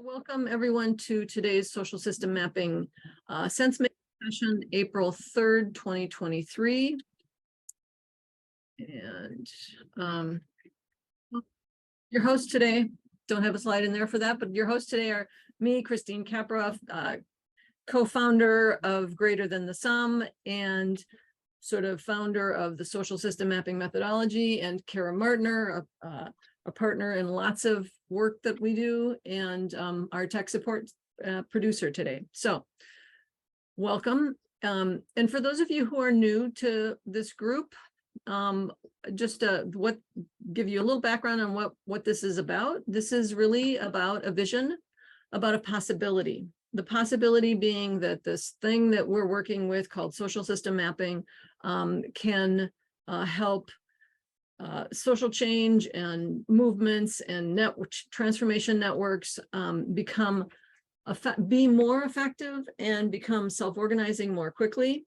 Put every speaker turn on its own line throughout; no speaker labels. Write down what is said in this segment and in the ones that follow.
Welcome everyone to today's social system mapping SenseMaking session, April 3rd, 2023. And your hosts today, don't have a slide in there for that, but your hosts today are me, Christine Kaproff, co-founder of Greater Than the Sum and sort of founder of the social system mapping methodology, and Kara Martner, a partner in lots of work that we do, and our tech support producer today. So welcome. And for those of you who are new to this group, just give you a little background on what this is about. This is really about a vision, about a possibility. The possibility being that this thing that we're working with called social system mapping can help social change and movements and transformation networks be more effective and become self-organizing more quickly.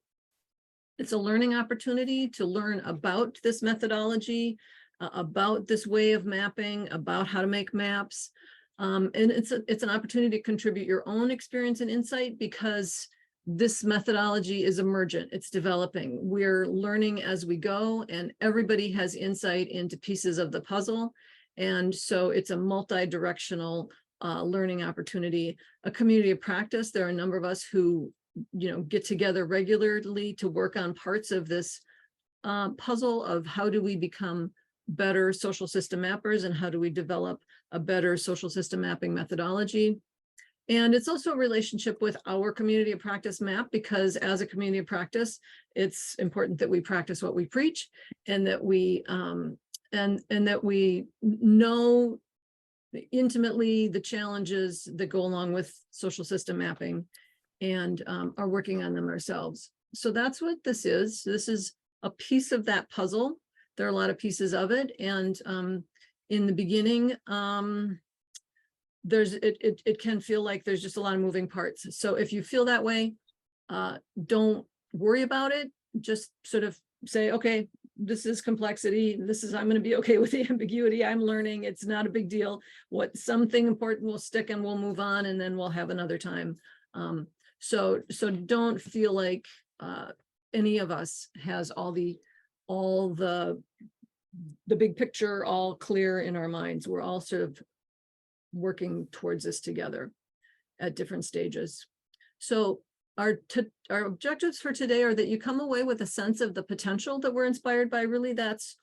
It's a learning opportunity to learn about this methodology, about this way of mapping, about how to make maps. And it's an opportunity to contribute your own experience and insight, because this methodology is emergent, it's developing. We're learning as we go, and everybody has insight into pieces of the puzzle. And so it's a multi-directional learning opportunity, a community of practice. There are a number of us who, get together regularly to work on parts of this puzzle of how do we become better social system mappers, and how do we develop a better social system mapping methodology. And it's also a relationship with our community of practice map, because as a community of practice, it's important that we practice what we preach, and that we and that we know intimately the challenges that go along with social system mapping, and are working on them ourselves. So that's what this is. This is a piece of that puzzle. There are a lot of pieces of it, and in the beginning, it can feel like there's just a lot of moving parts. So if you feel that way, don't worry about it. Just sort of say, okay, this is complexity. I'm going to be okay with the ambiguity. I'm learning. It's not a big deal. Something important will stick, and we'll move on, and then we'll have another time. So don't feel like any of us has all the big picture all clear in our minds. We're all sort of working towards this together at different stages. So our objectives for today are that you come away with a sense of the potential that we're inspired by. Really, that's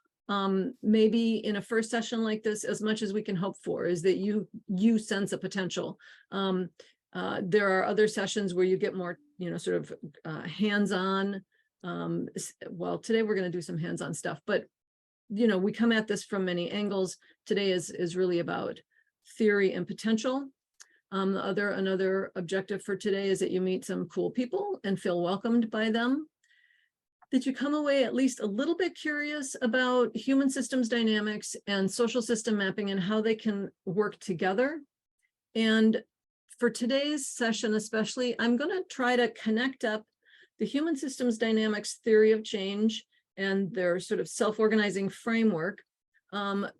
maybe in a first session like this, as much as we can hope for, is that you sense a potential. There are other sessions where you get more, sort of hands-on. Well, today we're going to do some hands-on stuff, but we come at this from many angles. Today is really about theory and potential. Another objective for today is that you meet some cool people and feel welcomed by them, that you come away at least a little bit curious about human systems dynamics and social system mapping and how they can work together. And for today's session especially, I'm going to try to connect up the human systems dynamics theory of change and their sort of self-organizing framework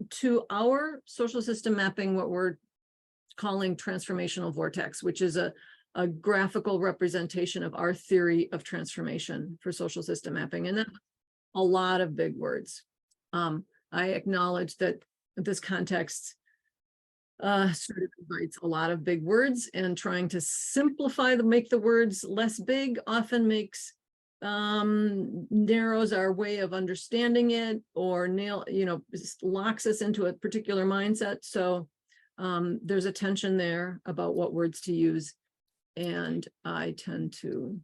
to our social system mapping, what we're calling transformational vortex, which is a graphical representation of our theory of transformation for social system mapping. And that's a lot of big words. I acknowledge that this context sort of invites a lot of big words, and trying to simplify make the words less big often narrows our way of understanding it, or locks us into a particular mindset. So there's a tension there about what words to use, and I tend to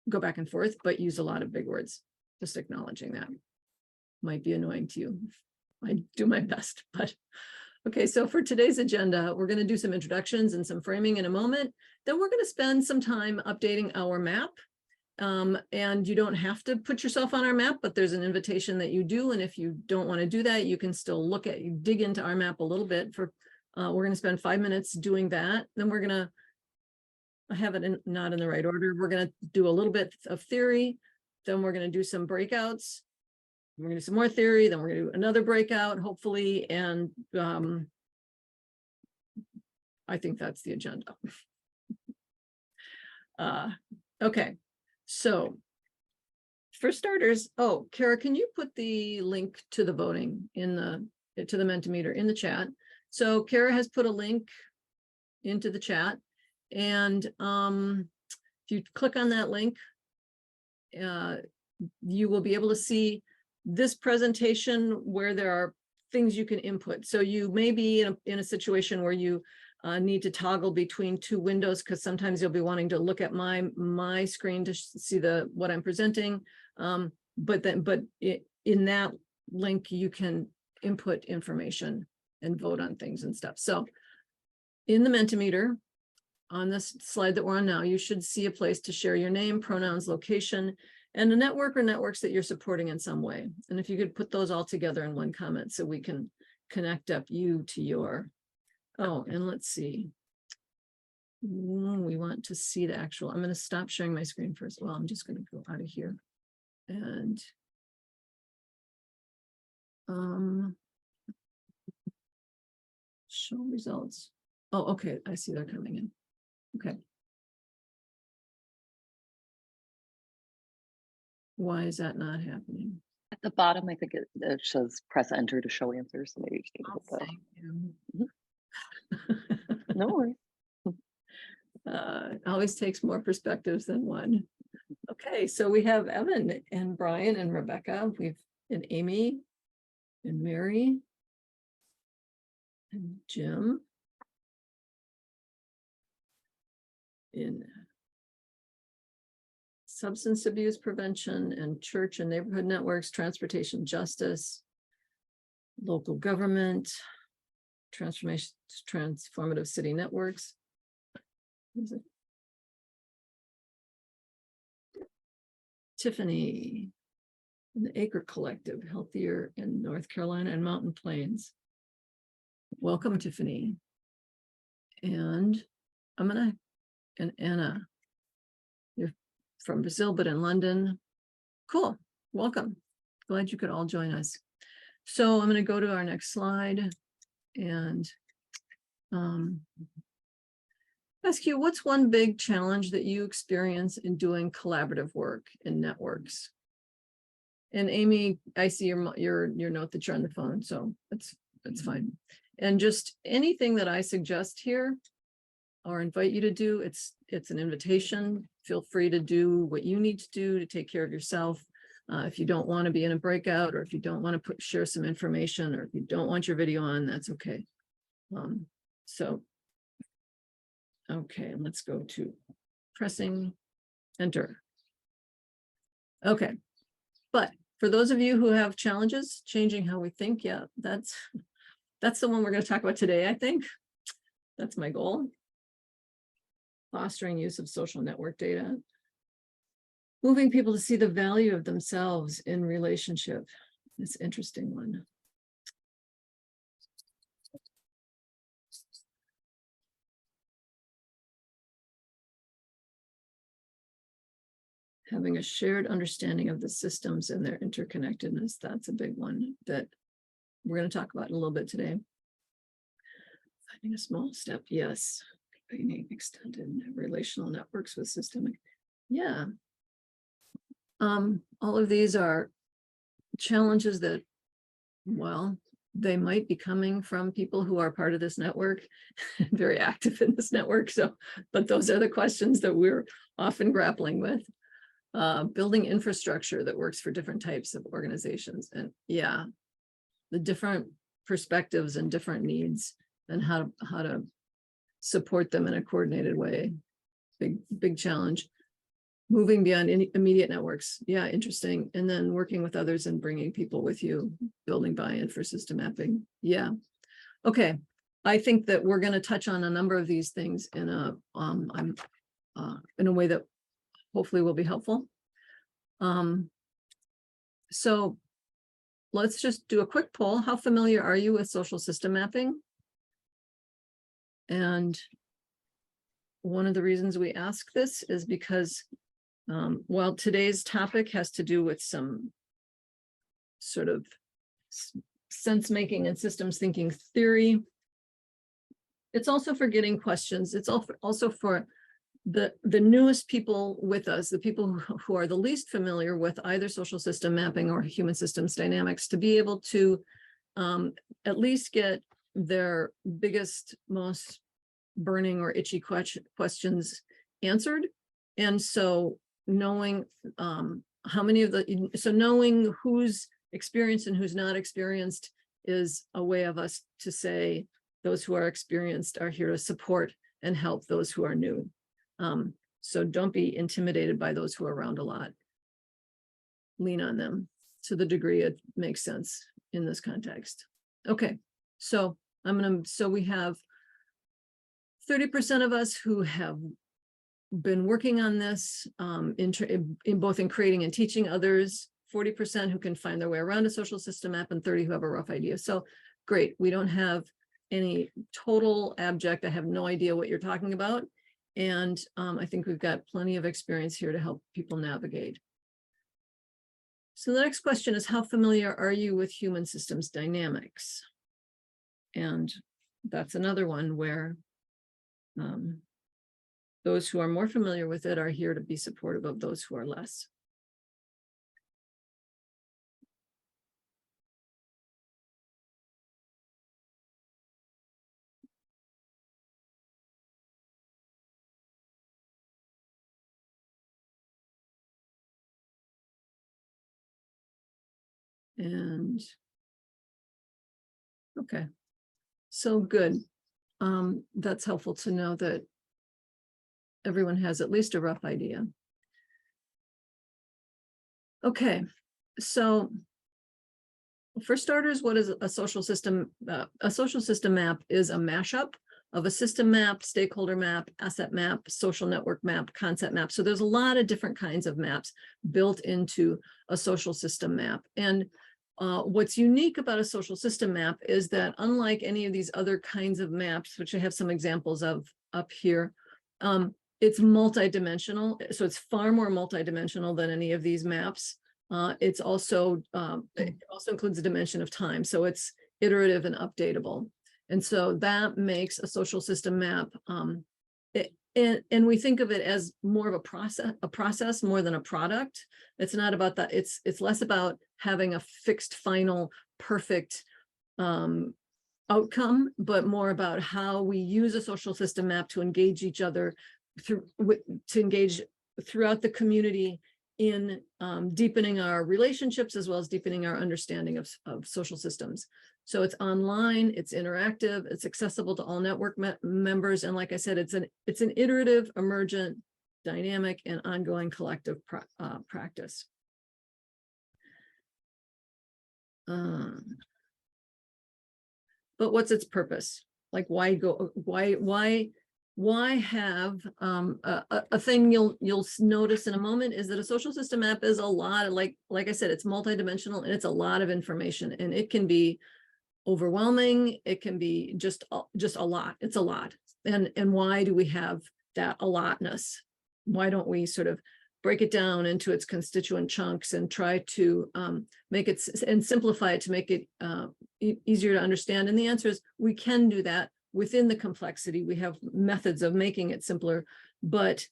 go back and forth, but use a lot of big words. Just acknowledging that might be annoying to you. I do my best, but okay. So for today's agenda, we're going to do some introductions and some framing in a moment. Then we're going to spend some time updating our map. And you don't have to put yourself on our map, but there's an invitation that you do. And if you don't want to do that, you can still dig into our map a little bit. We're going to spend 5 minutes doing that. Then we're going to, I have it not in the right order. We're going to do a little bit of theory. Then we're going to do some breakouts. We're going to do some more theory. Then we're going to do another breakout, hopefully. And I think that's the agenda. Okay, so for starters, oh, Kara, can you put the link to the voting in to the Mentimeter in the chat? So Kara has put a link into the chat, and if you click on that link, you will be able to see this presentation where there are things you can input. So you may be in a situation where you need to toggle between two windows, because sometimes you'll be wanting to look at my screen to see what I'm presenting. But in that link, you can input information and vote on things and stuff. So in the Mentimeter, on this slide that we're on now, you should see a place to share your name, pronouns, location, and a network or networks that you're supporting in some way. And if you could put those all together in one comment so we can connect up you to your, oh, and let's see. We want to see the actual, I'm going to stop sharing my screen first. Well, I'm just going to go out of here and show results. Oh, okay. I see they're coming in. Okay. Why is that not happening?
At the bottom, I think it shows press enter to show answers. So maybe you just need to hit
Thank you.
No worries.
It always takes more perspectives than one. Okay, so we have Evan and Brian and Rebecca. And Amy and Mary and Jim in substance abuse prevention and church and neighborhood networks, transportation justice, local government, transformative city networks. Tiffany, the Acre Collective, Healthier in North Carolina and Mountain Plains. Welcome, Tiffany. And and Anna, you're from Brazil, but in London. Cool, welcome. Glad you could all join us. So I'm going to go to our next slide and ask you, what's one big challenge that you experience in doing collaborative work in networks? And Amy, I see your note that you're on the phone, so that's fine. And just anything that I suggest here or invite you to do, it's an invitation. Feel free to do what you need to do to take care of yourself. If you don't want to be in a breakout, or if you don't want to share some information, or if you don't want your video on, that's okay. Okay, let's go to pressing enter. Okay, but for those of you who have challenges changing how we think, yeah, that's the one we're going to talk about today, I think. That's my goal. Fostering use of social network data. Moving people to see the value of themselves in relationship. It's an interesting one. Having a shared understanding of the systems and their interconnectedness. That's a big one that we're going to talk about in a little bit today. Finding a small step, yes. Combining extended relational networks with systemic. Yeah. All of these are challenges that, well, they might be coming from people who are part of this network, very active in this network. So, but those are the questions that we're often grappling with. Building infrastructure that works for different types of organizations. And yeah, the different perspectives and different needs and how to support them in a coordinated way. Big challenge. Moving beyond any immediate networks. Yeah, interesting. And then working with others and bringing people with you, building buy-in for system mapping. Yeah. Okay. I think that we're going to touch on a number of these things in a way that hopefully will be helpful. So let's just do a quick poll. How familiar are you with social system mapping? And one of the reasons we ask this is because while today's topic has to do with some sort of sense making and systems thinking theory, It's also for getting questions. It's also for the newest people with us, the people who are the least familiar with either social system mapping or human systems dynamics, to be able to at least get their biggest, most burning or itchy questions answered. And so knowing how many of knowing who's experienced and who's not experienced is a way of us to say those who are experienced are here to support and help those who are new. So don't be intimidated by those who are around a lot. Lean on them to the degree it makes sense in this context. Okay, so we have 30% of us who have been working on this in both in creating and teaching others, 40% who can find their way around a social system map, and 30 who have a rough idea. So great, we don't have any total abject, I have no idea what you're talking about. And I think we've got plenty of experience here to help people navigate. So the next question is, how familiar are you with human systems dynamics? And that's another one where those who are more familiar with it are here to be supportive of those who are less. And okay, so good. That's helpful to know that everyone has at least a rough idea. Okay, so for starters, what is a social system? A social system map is a mashup of a system map, stakeholder map, asset map, social network map, concept map. So there's a lot of different kinds of maps built into a social system map. And what's unique about a social system map is that unlike any of these other kinds of maps, which I have some examples of up here, it's multidimensional. So it's far more multidimensional than any of these maps. It also includes a dimension of time. So it's iterative and updatable. And so that makes a social system map. And we think of it as more of a process more than a product. It's not about that. It's less about having a fixed, final, perfect outcome, but more about how we use a social system map to engage each other engage throughout the community in deepening our relationships as well as deepening our understanding of social systems. So it's online, it's interactive, it's accessible to all network members, and like I said, it's an iterative, emergent, dynamic, and ongoing collective practice. But what's its purpose? Like, why have a thing you'll notice in a moment is that a social system map is a lot of, like I said, it's multidimensional and it's a lot of information, and it can be overwhelming. It can be just a lot. It's a lot. And why do we have that a lotness? Why don't we sort of break it down into its constituent chunks and try to make it and simplify it to make it easier to understand? And the answer is we can do that within the complexity. We have methods of making it simpler, but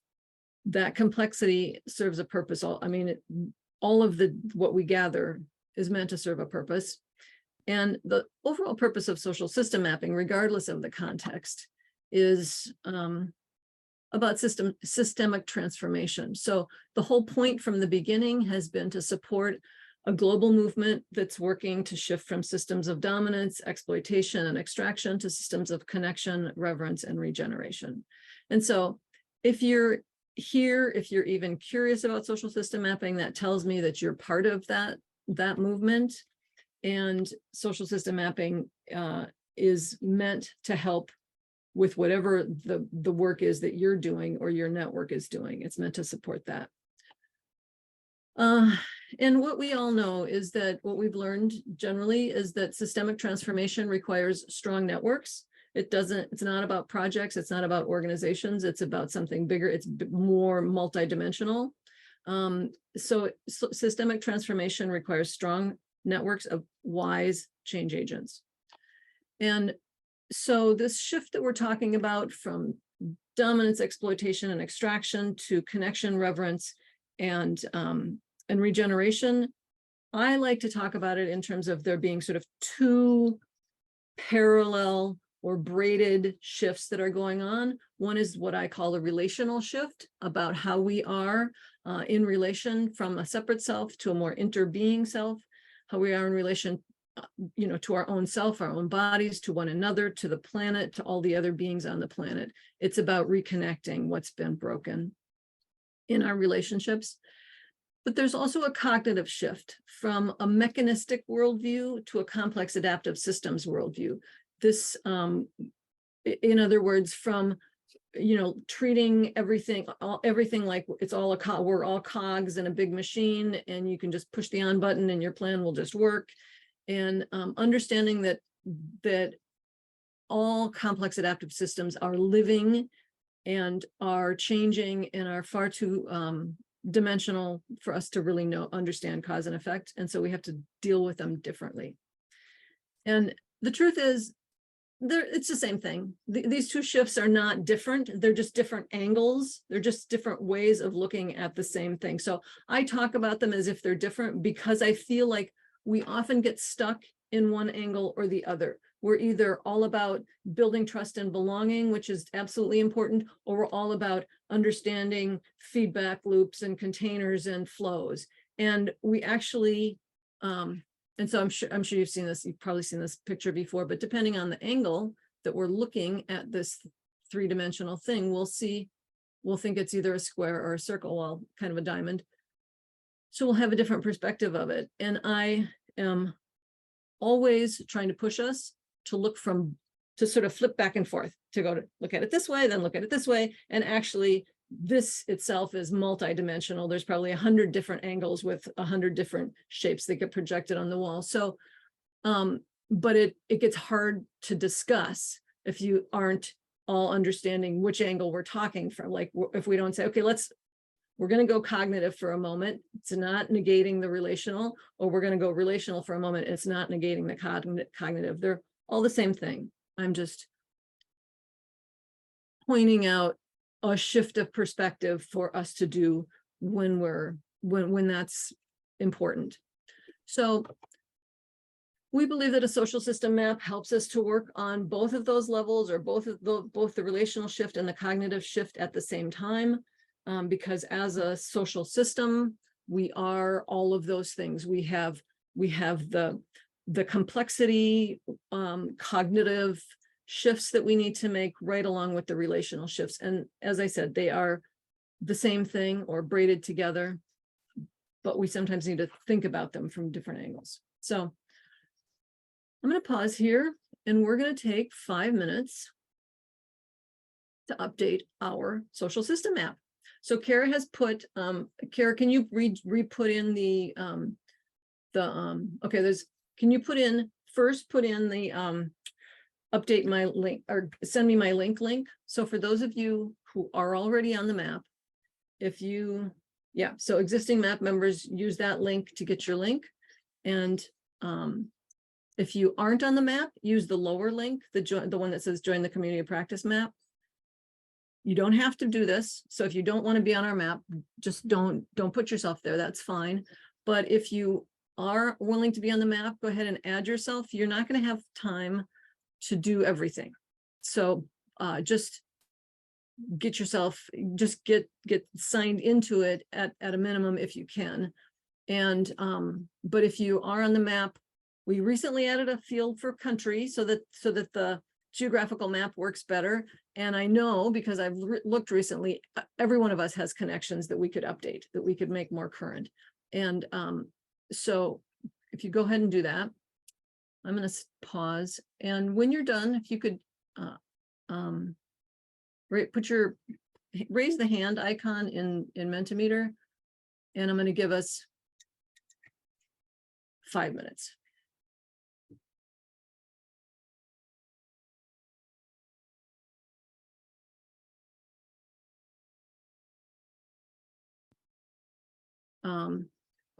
that complexity serves a purpose. All of what we gather is meant to serve a purpose. And the overall purpose of social system mapping, regardless of the context, is about systemic transformation. So the whole point from the beginning has been to support a global movement that's working to shift from systems of dominance, exploitation, and extraction to systems of connection, reverence, and regeneration. And so if you're here, if you're even curious about social system mapping, that tells me that you're part of that movement. And social system mapping is meant to help with whatever the work is that you're doing or your network is doing. It's meant to support that. And what we all know is that what we've learned generally is that systemic transformation requires strong networks. It's not about projects. It's not about organizations. It's about something bigger. It's more multidimensional. So systemic transformation requires strong networks of wise change agents. And so this shift that we're talking about from dominance, exploitation, and extraction to connection, reverence, and regeneration, I like to talk about it in terms of there being sort of two parallel or braided shifts that are going on. One is what I call a relational shift, about how we are in relation from a separate self to a more interbeing self, how we are in relation to our own self, our own bodies, to one another, to the planet, to all the other beings on the planet. It's about reconnecting what's been broken in our relationships. But there's also a cognitive shift from a mechanistic worldview to a complex adaptive systems worldview. This, in other words, from treating everything like it's all we're all cogs in a big machine, and you can just push the on button and your plan will just work. And understanding that all complex adaptive systems are living and are changing and are far too dimensional for us to really understand cause and effect. And so we have to deal with them differently. And the truth is, it's the same thing. These two shifts are not different. They're just different angles. They're just different ways of looking at the same thing. So I talk about them as if they're different because I feel like we often get stuck in one angle or the other. We're either all about building trust and belonging, which is absolutely important, or we're all about understanding feedback loops and containers and flows. And we actually, and so I'm sure you've seen this, you've probably seen this picture before, but depending on the angle that we're looking at this three-dimensional thing, we'll think it's either a square or a circle, well, kind of a diamond. So we'll have a different perspective of it. And I am always trying to push us to sort of flip back and forth, to go to look at it this way, then look at it this way. And actually this itself is multidimensional. There's probably 100 different angles with 100 different shapes that get projected on the wall. So, but it gets hard to discuss if you aren't all understanding which angle we're talking from. Like if we don't say, okay, we're going to go cognitive for a moment. It's not negating the relational, or we're going to go relational for a moment. It's not negating the cognitive. They're all the same thing. I'm just pointing out a shift of perspective for us to do when that's important. So we believe that a social system map helps us to work on both of those levels, or both the relational shift and the cognitive shift at the same time. Because as a social system, we are all of those things. We have the complexity, cognitive shifts that we need to make right along with the relational shifts. And as I said, they are the same thing or braided together, but we sometimes need to think about them from different angles. So I'm going to pause here, and we're going to take 5 minutes to update our social system map. So Kara has put, Kara, can you re-put in the okay, can you put in the update my link, or send me my link. So for those of you who are already on the map, so existing map members use that link to get your link. And if you aren't on the map, use the lower link, the one that says join the community of practice map. You don't have to do this. So if you don't want to be on our map, just don't put yourself there. That's fine. But if you are willing to be on the map, go ahead and add yourself. You're not going to have time to do everything. So just get signed into it at a minimum if you can. And but if you are on the map, we recently added a field for country so that the geographical map works better. And I know, because I've looked recently, every one of us has connections that we could update, that we could make more current. And so if you go ahead and do that, I'm going to pause. And when you're done, if you could raise the hand icon in Mentimeter, and I'm going to give us 5 minutes.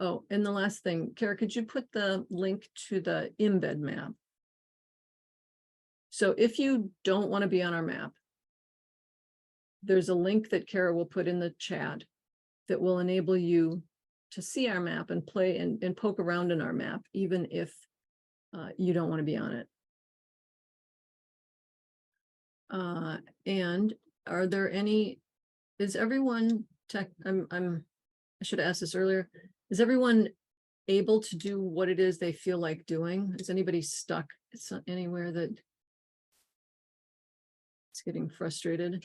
Oh, and the last thing, Kara, could you put the link to the embed map? So if you don't want to be on our map, there's a link that Kara will put in the chat that will enable you to see our map and play and poke around in our map, even if you don't want to be on it. And are there any, is everyone I should have asked this earlier. Is everyone able to do what it is they feel like doing? Is anybody stuck anywhere that it's getting frustrated?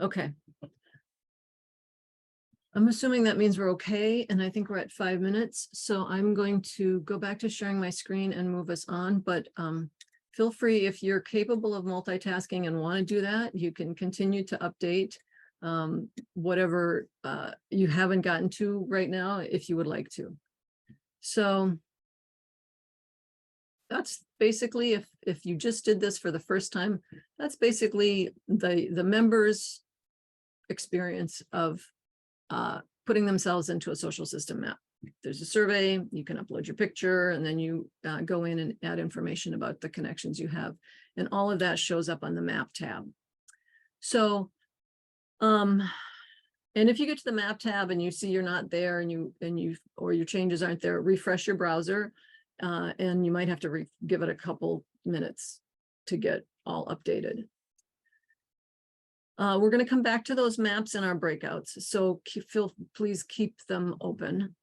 Okay. I'm assuming that means we're okay, and I think we're at 5 minutes. So I'm going to go back to sharing my screen and move us on, but feel free, if you're capable of multitasking and want to do that, you can continue to update whatever you haven't gotten to right now, if you would like to. So that's basically, if you just did this for the first time, that's basically the members' experience of putting themselves into a social system map. There's a survey, you can upload your picture, and then you go in and add information about the connections you have. And all of that shows up on the map tab. So, and if you get to the map tab and you see you're not there or your changes aren't there, refresh your browser, and you might have to give it a couple minutes to get all updated. We're going to come back to those maps in our breakouts. So please keep them open,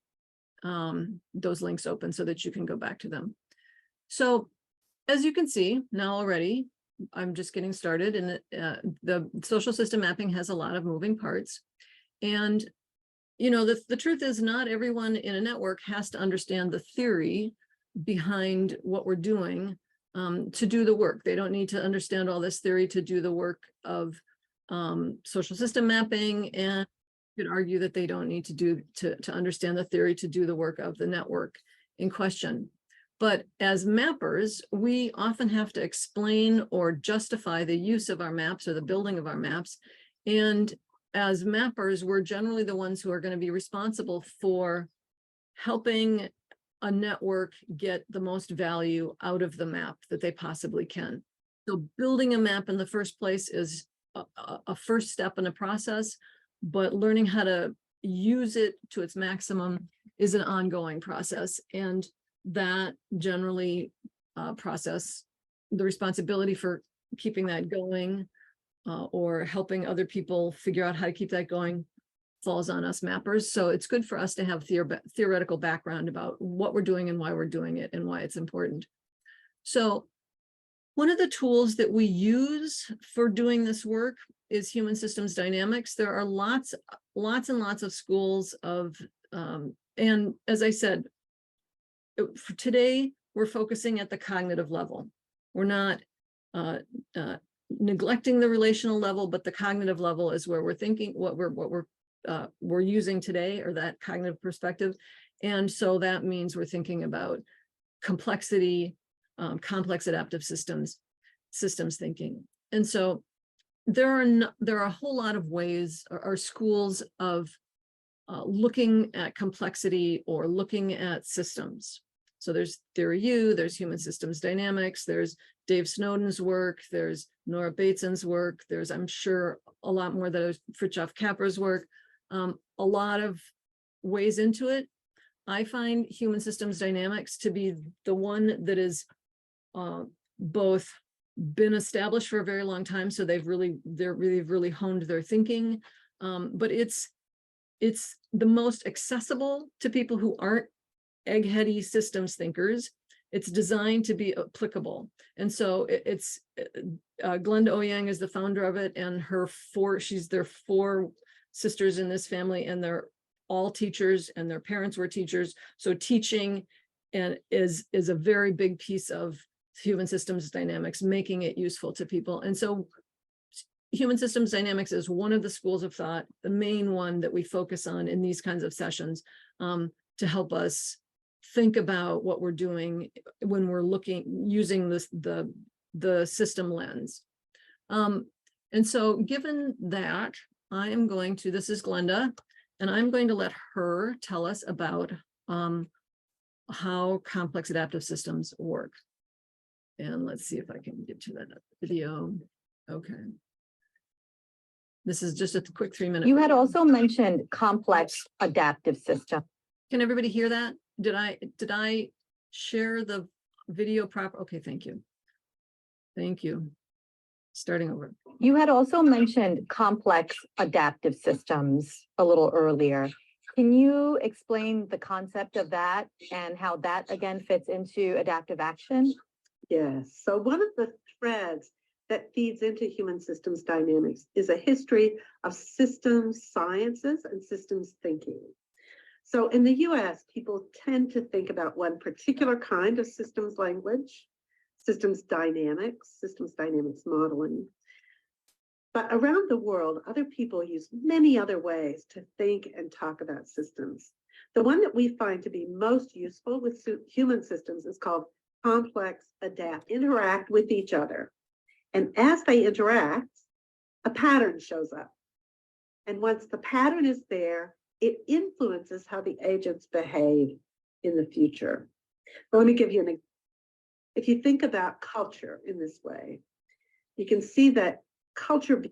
those links open, so that you can go back to them. So as you can see now already, I'm just getting started, and the social system mapping has a lot of moving parts. And, you know, the truth is, not everyone in a network has to understand the theory behind what we're doing to do the work. They don't need to understand all this theory to do the work of social system mapping, and you could argue that they don't need to understand the theory to do the work of the network in question. But as mappers, we often have to explain or justify the use of our maps or the building of our maps. And as mappers, we're generally the ones who are going to be responsible for helping a network get the most value out of the map that they possibly can. So building a map in the first place is a first step in a process, but learning how to use it to its maximum is an ongoing process. And that generally the responsibility for keeping that going or helping other people figure out how to keep that going falls on us mappers. So it's good for us to have theoretical background about what we're doing and why we're doing it and why it's important. So one of the tools that we use for doing this work is human systems dynamics. There are lots and lots of schools of, and as I said, for today, we're focusing at the cognitive level. We're not neglecting the relational level, but the cognitive level is where we're thinking, what we're using today, or that cognitive perspective. And so that means we're thinking about complexity, complex adaptive systems thinking. And so there are a whole lot of ways, or schools of looking at complexity or looking at systems. So there's Theory U, there's human systems dynamics, there's Dave Snowden's work, there's Nora Bateson's work, there's, I'm sure, a lot more that is Fritjof Capra's work, a lot of ways into it. I find human systems dynamics to be the one that is both been established for a very long time, so they've really honed their thinking, but it's the most accessible to people who aren't eggheady systems thinkers. It's designed to be applicable, and so it's Glenda Ouyang is the founder of it, and there are 4 sisters in this family, and they're all teachers, and their parents were teachers. So teaching is a very big piece of human systems dynamics, making it useful to people. And so human systems dynamics is one of the schools of thought, the main one that we focus on in these kinds of sessions, to help us think about what we're doing when we're using the system lens. And so given that, this is Glenda, and I'm going to let her tell us about how complex adaptive systems work. And let's see if I can get to that video. Okay. This is just a quick 3-minute.
You had also mentioned complex adaptive system.
Can everybody hear that? Did I share the video proper? Okay, thank you. Thank you. Starting over.
You had also mentioned complex adaptive systems a little earlier. Can you explain the concept of that and how that again fits into adaptive action?
Yes. So one of the threads that feeds into human systems dynamics is a history of systems sciences and systems thinking. So in the US, people tend to think about one particular kind of systems language, systems dynamics modeling. But around the world, other people use many other ways to think and talk about systems. The one that we find to be most useful with human systems is called complex interact with each other. And as they interact, a pattern shows up. And once the pattern is there, it influences how the agents behave in the future. But let me give you an example. If you think about culture in this way, you can see that culture,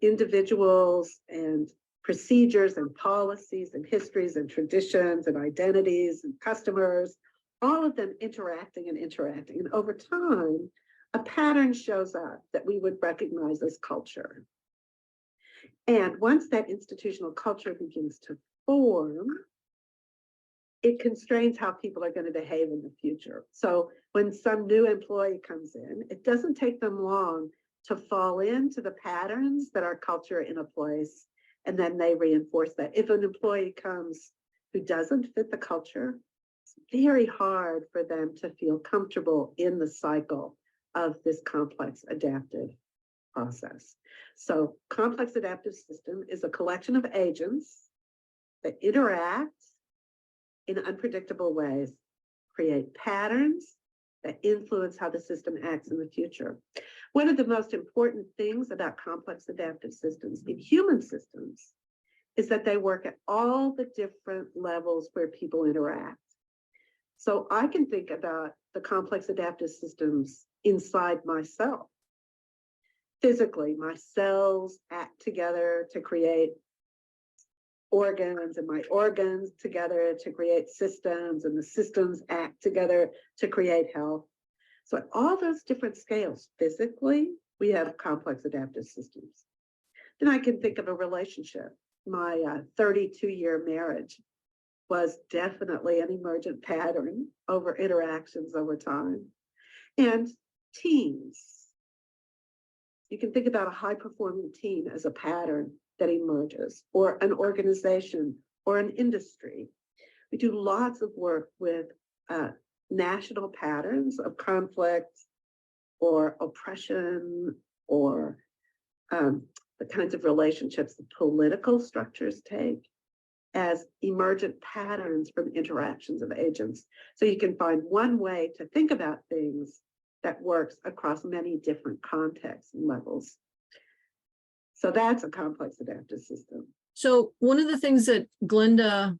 individuals and procedures and policies and histories and traditions and identities and customers, all of them interacting. And over time, a pattern shows up that we would recognize as culture. And once that institutional culture begins to form, it constrains how people are going to behave in the future. So when some new employee comes in, it doesn't take them long to fall into the patterns that are culture in a place, and then they reinforce that. If an employee comes who doesn't fit the culture, it's very hard for them to feel comfortable in the cycle of this complex adaptive process. So complex adaptive system is a collection of agents that interact in unpredictable ways, create patterns that influence how the system acts in the future. One of the most important things about complex adaptive systems in human systems is that they work at all the different levels where people interact. So I can think about the complex adaptive systems inside myself. Physically, my cells act together to create organs, and my organs together to create systems, and the systems act together to create health. So at all those different scales, physically, we have complex adaptive systems. Then I can think of a relationship. My 32-year marriage was definitely an emergent pattern over interactions over time. And teams. You can think about a high-performing team as a pattern that emerges, or an organization, or an industry. We do lots of work with national patterns of conflict, or oppression, or the kinds of relationships that political structures take as emergent patterns from interactions of agents. So you can find one way to think about things that works across many different contexts and levels. So that's a complex adaptive system.
So one of the things that Glenda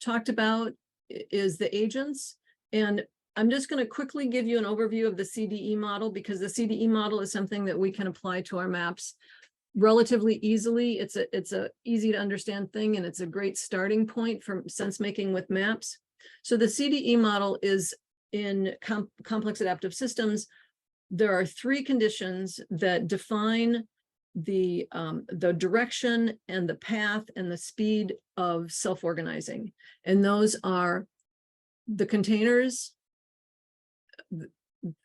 talked about is the agents. And I'm just going to quickly give you an overview of the CDE model, because the CDE model is something that we can apply to our maps relatively easily. It's a easy to understand thing, and it's a great starting point for sense making with maps. So the CDE model is in complex adaptive systems. There are 3 conditions that define the direction and the path and the speed of self-organizing. And those are the containers,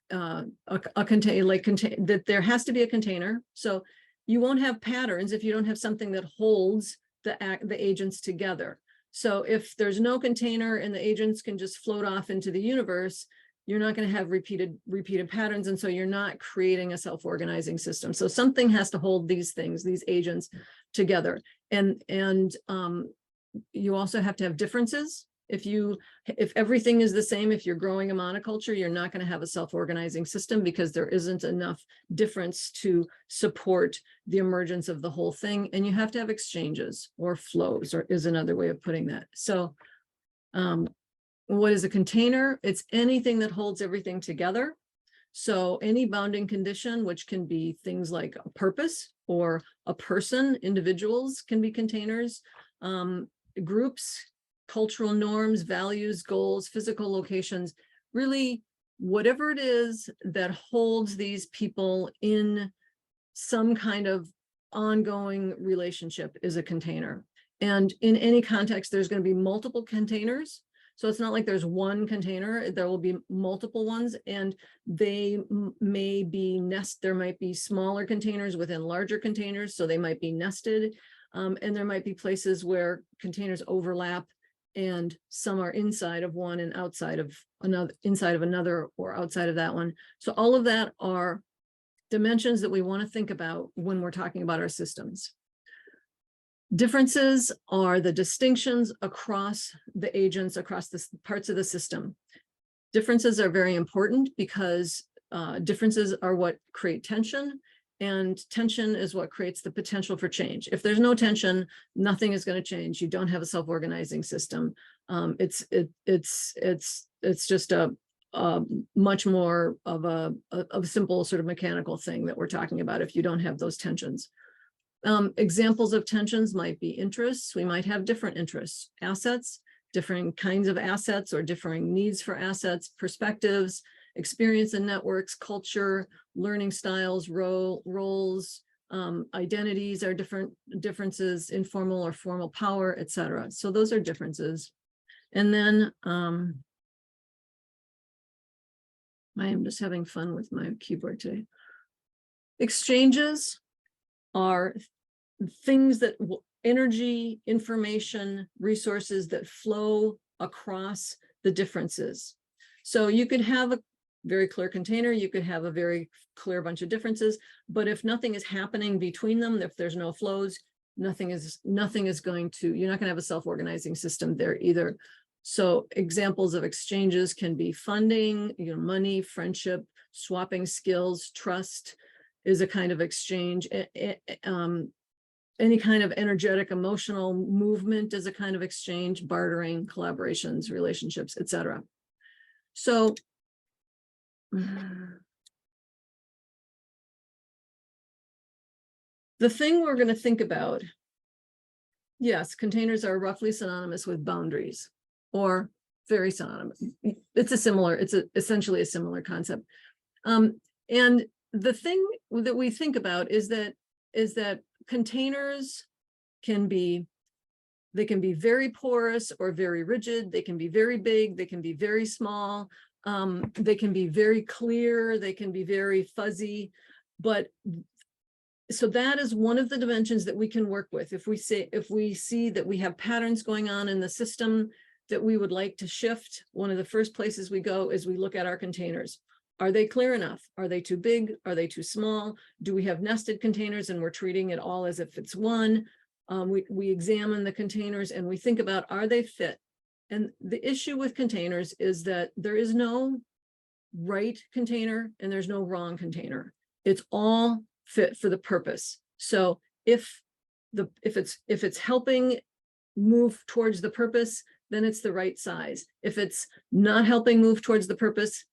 that there has to be a container. So you won't have patterns if you don't have something that holds the agents together. So if there's no container and the agents can just float off into the universe, you're not going to have repeated patterns. And so you're not creating a self-organizing system. So something has to hold these things, these agents together. And you also have to have differences. If everything is the same, if you're growing a monoculture, you're not going to have a self-organizing system, because there isn't enough difference to support the emergence of the whole thing. And you have to have exchanges or flows, or is another way of putting that. So What is a container? It's anything that holds everything together. So any bounding condition, which can be things like a purpose or a person, individuals can be containers, groups, cultural norms, values, goals, physical locations, really whatever it is that holds these people in some kind of ongoing relationship is a container. And in any context, there's going to be multiple containers. So it's not like there's one container, there will be multiple ones, and they may be there might be smaller containers within larger containers, so they might be nested. And there might be places where containers overlap and some are inside of one and outside of another, or outside of that one. So all of that are dimensions that we want to think about when we're talking about our systems. Differences are the distinctions across the agents, across the parts of the system. Differences are very important because differences are what create tension, and tension is what creates the potential for change. If there's no tension, nothing is going to change. You don't have a self-organizing system. It's just a much more of a simple sort of mechanical thing that we're talking about if you don't have those tensions. Examples of tensions might be interests. We might have different interests, assets, different kinds of assets or differing needs for assets, perspectives, experience and networks, culture, learning styles, roles, identities are differences, informal or formal power, etc. So those are differences. And then I am just having fun with my keyboard today. Exchanges are things that energy, information, resources that flow across the differences. So you could have a very clear container, you could have a very clear bunch of differences, but if nothing is happening between them, if there's no flows, nothing is going to, you're not going to have a self-organizing system there either. So examples of exchanges can be funding, money, friendship, swapping skills, trust is a kind of exchange. Any kind of energetic, emotional movement is a kind of exchange, bartering, collaborations, relationships, etc. So the thing we're going to think about, yes, containers are roughly synonymous with boundaries, or very synonymous. It's essentially a similar concept. And the thing that we think about is that containers can be very porous or very rigid. They can be very big. They can be very small. They can be very clear. They can be very fuzzy. But so that is one of the dimensions that we can work with. If we see that we have patterns going on in the system that we would like to shift, one of the first places we go is we look at our containers. Are they clear enough? Are they too big? Are they too small? Do we have nested containers and we're treating it all as if it's one? We examine the containers and we think about, are they fit? And the issue with containers is that there is no right container and there's no wrong container. It's all fit for the purpose. So if it's helping move towards the purpose, then it's the right size. If it's not helping move towards the purpose,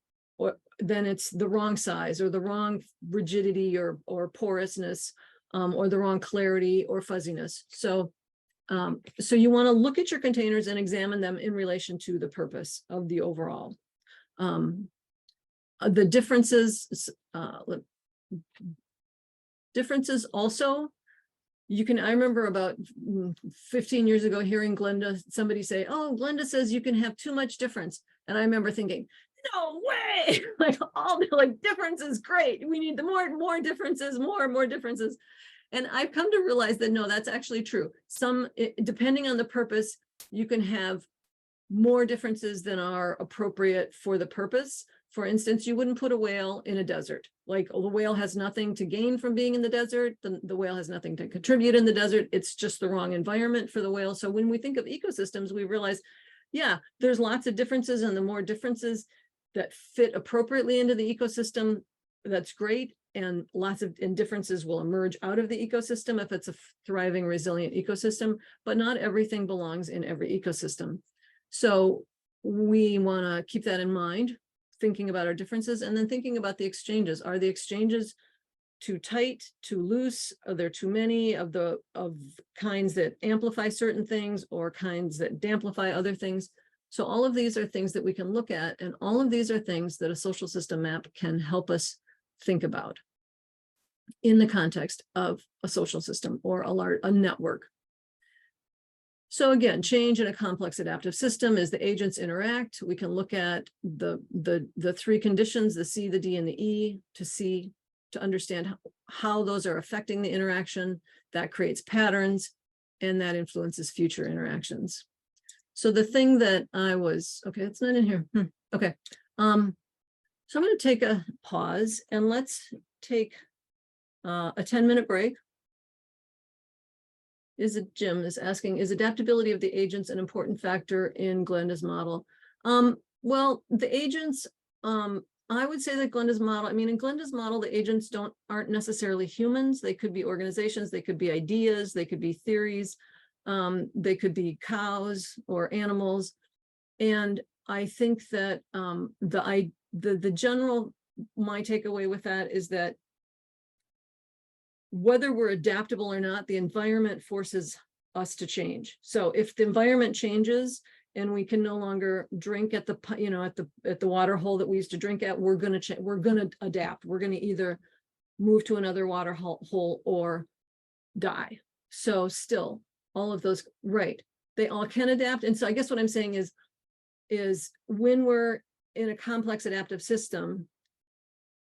then it's the wrong size or the wrong rigidity or porousness, or the wrong clarity or fuzziness. So you want to look at your containers and examine them in relation to the purpose of the overall. The differences also, I remember about 15 years ago hearing somebody say, oh, Glenda says you can have too much difference. And I remember thinking, no way, like difference is great. We need the more differences, more differences. And I've come to realize that no, that's actually true. Depending on the purpose, you can have more differences than are appropriate for the purpose. For instance, you wouldn't put a whale in a desert. Like the whale has nothing to gain from being in the desert. The whale has nothing to contribute in the desert. It's just the wrong environment for the whale. So when we think of ecosystems, we realize, yeah, there's lots of differences, and the more differences that fit appropriately into the ecosystem, that's great. And lots of differences will emerge out of the ecosystem if it's a thriving, resilient ecosystem, but not everything belongs in every ecosystem. So we want to keep that in mind, thinking about our differences, and then thinking about the exchanges. Are the exchanges too tight, too loose? Are there too many of kinds that amplify certain things or kinds that damplify other things? So all of these are things that we can look at, and all of these are things that a social system map can help us think about in the context of a social system or a network. So again, change in a complex adaptive system is the agents interact. We can look at the three conditions, the C, the D, and the E, to understand how those are affecting the interaction. That creates patterns, and that influences future interactions. So the thing that okay, it's not in here. Okay. So I'm going to take a pause, and let's take a 10-minute break. Jim is asking, is adaptability of the agents an important factor in Glenda's model? Well, the agents, I would say that Glenda's model, in Glenda's model, the agents aren't necessarily humans. They could be organizations, they could be ideas, they could be theories, they could be cows or animals. And I think that the general, my takeaway with that is that whether we're adaptable or not, the environment forces us to change. So if the environment changes and we can no longer drink at the water hole that we used to drink at, we're going to adapt. We're going to either move to another water hole or die. So still, all of those, right? They all can adapt. And so I guess what I'm saying is when we're in a complex adaptive system,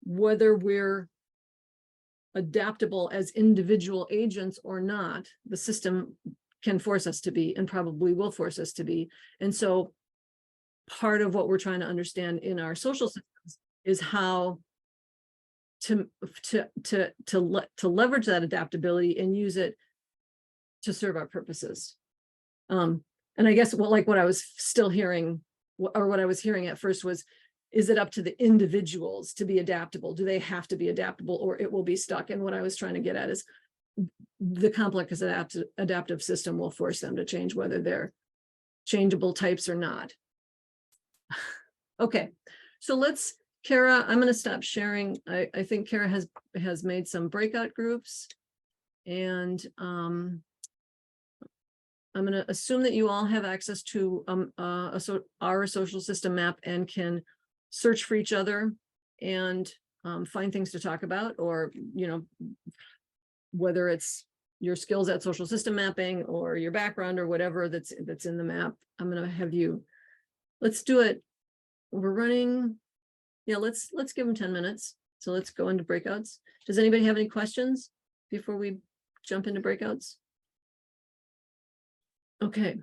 whether we're adaptable as individual agents or not, the system can force us to be, and probably will force us to be. And so part of what we're trying to understand in our social systems is how to leverage that adaptability and use it to serve our purposes. And I guess what I was still hearing, or what I was hearing at first was, is it up to the individuals to be adaptable? Do they have to be adaptable, or it will be stuck? And what I was trying to get at is the complex adaptive system will force them to change, whether they're changeable types or not. Okay, so Kara, I'm going to stop sharing. I think Kara has made some breakout groups, and I'm going to assume that you all have access to our social system map and can search for each other and find things to talk about, or, whether it's your skills at social system mapping or your background or whatever that's in the map. I'm going to have you, let's do it. We're running. Yeah, let's give them 10 minutes. So let's go into breakouts. Does anybody have any questions before we jump into breakouts? Okay.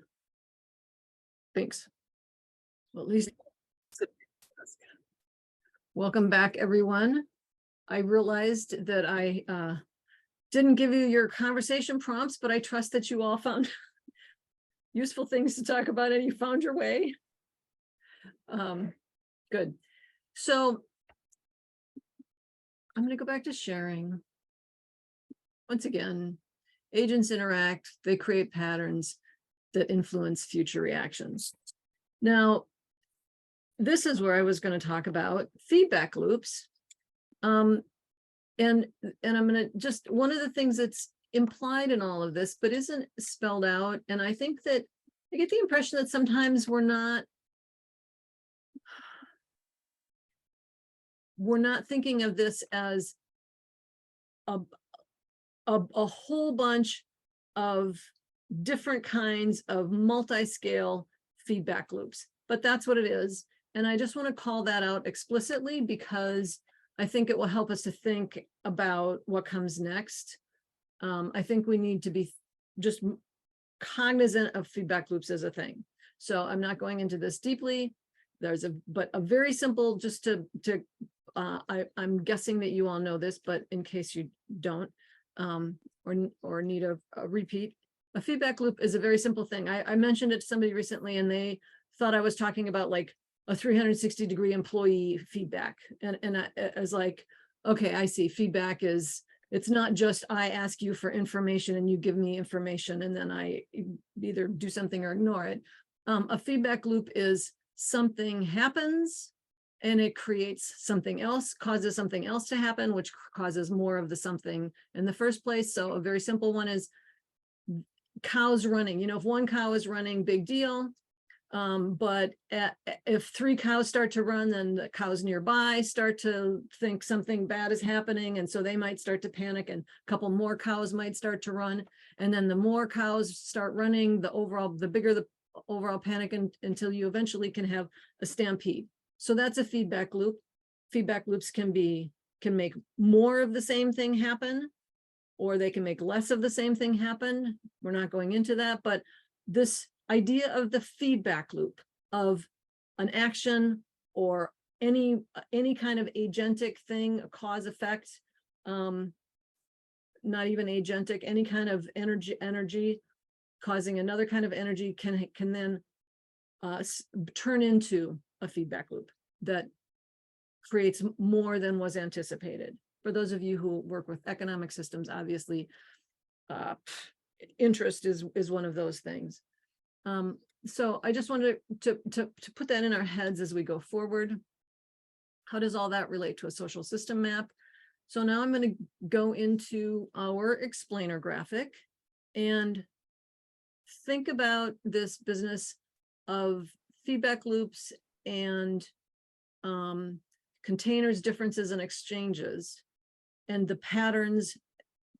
Thanks. Well, at least. Welcome back, everyone. I realized that I didn't give you your conversation prompts, but I trust that you all found useful things to talk about and you found your way. Good. So I'm going to go back to sharing. Once again, agents interact, they create patterns that influence future reactions. Now, this is where I was going to talk about feedback loops. And I'm going to just, one of the things that's implied in all of this, but isn't spelled out. And I think that I get the impression that sometimes we're not thinking of this as a whole bunch of different kinds of multi-scale feedback loops, but that's what it is. And I just want to call that out explicitly because I think it will help us to think about what comes next. I think we need to be just cognizant of feedback loops as a thing. So I'm not going into this deeply. But a very simple, just I'm guessing that you all know this, but in case you don't, or need a repeat, a feedback loop is a very simple thing. I mentioned it to somebody recently and they thought I was talking about like a 360-degree employee feedback. And I was like, okay, I see. Feedback is, it's not just I ask you for information and you give me information and then I either do something or ignore it. A feedback loop is something happens and it creates something else, causes something else to happen, which causes more of the something in the first place. So a very simple one is cows running. You know, if one cow is running, big deal. But if 3 cows start to run, then the cows nearby start to think something bad is happening. And so they might start to panic, and a couple more cows might start to run. And then the more cows start running, the bigger the overall panic, until you eventually can have a stampede. So that's a feedback loop. Feedback loops can make more of the same thing happen, or they can make less of the same thing happen. We're not going into that, but this idea of the feedback loop of an action or any kind of agentic thing, a cause effect, not even agentic, any kind of energy causing another kind of energy can then turn into a feedback loop that creates more than was anticipated. For those of you who work with economic systems, obviously, interest is one of those things. So I just wanted to put that in our heads as we go forward. How does all that relate to a social system map? So now I'm going to go into our explainer graphic and think about this business of feedback loops and containers, differences, and exchanges, and the patterns,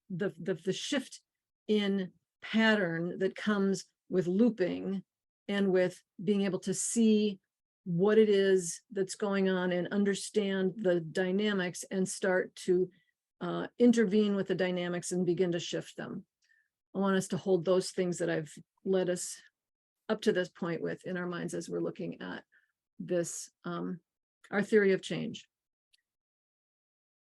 the shift in pattern that comes with looping and with being able to see what it is that's going on and understand the dynamics and start to intervene with the dynamics and begin to shift them. I want us to hold those things that I've led us up to this point with in our minds as we're looking at this, our theory of change.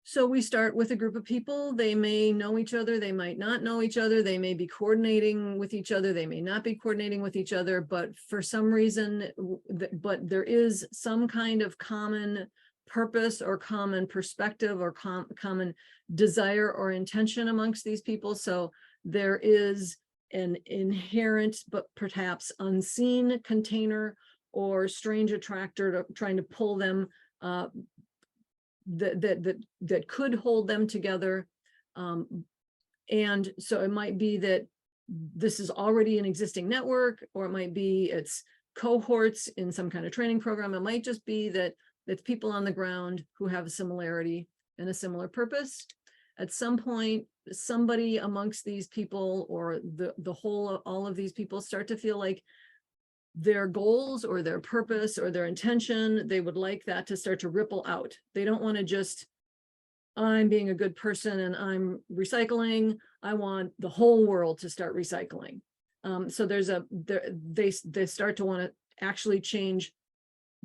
So we start with a group of people. They may know each other, they might not know each other, they may be coordinating with each other, they may not be coordinating with each other, but for some reason, but there is some kind of common purpose or common perspective or common desire or intention amongst these people. So there is an inherent but perhaps unseen container or strange attractor trying to pull them that could hold them together. And so it might be that this is already an existing network, or it might be it's cohorts in some kind of training program. It might just be that it's people on the ground who have a similarity and a similar purpose. At some point, somebody amongst these people, or the whole, all of these people, start to feel like their goals or their purpose or their intention, they would like that to start to ripple out. They don't want to just, I'm being a good person and I'm recycling. I want the whole world to start recycling. So they start to want to actually change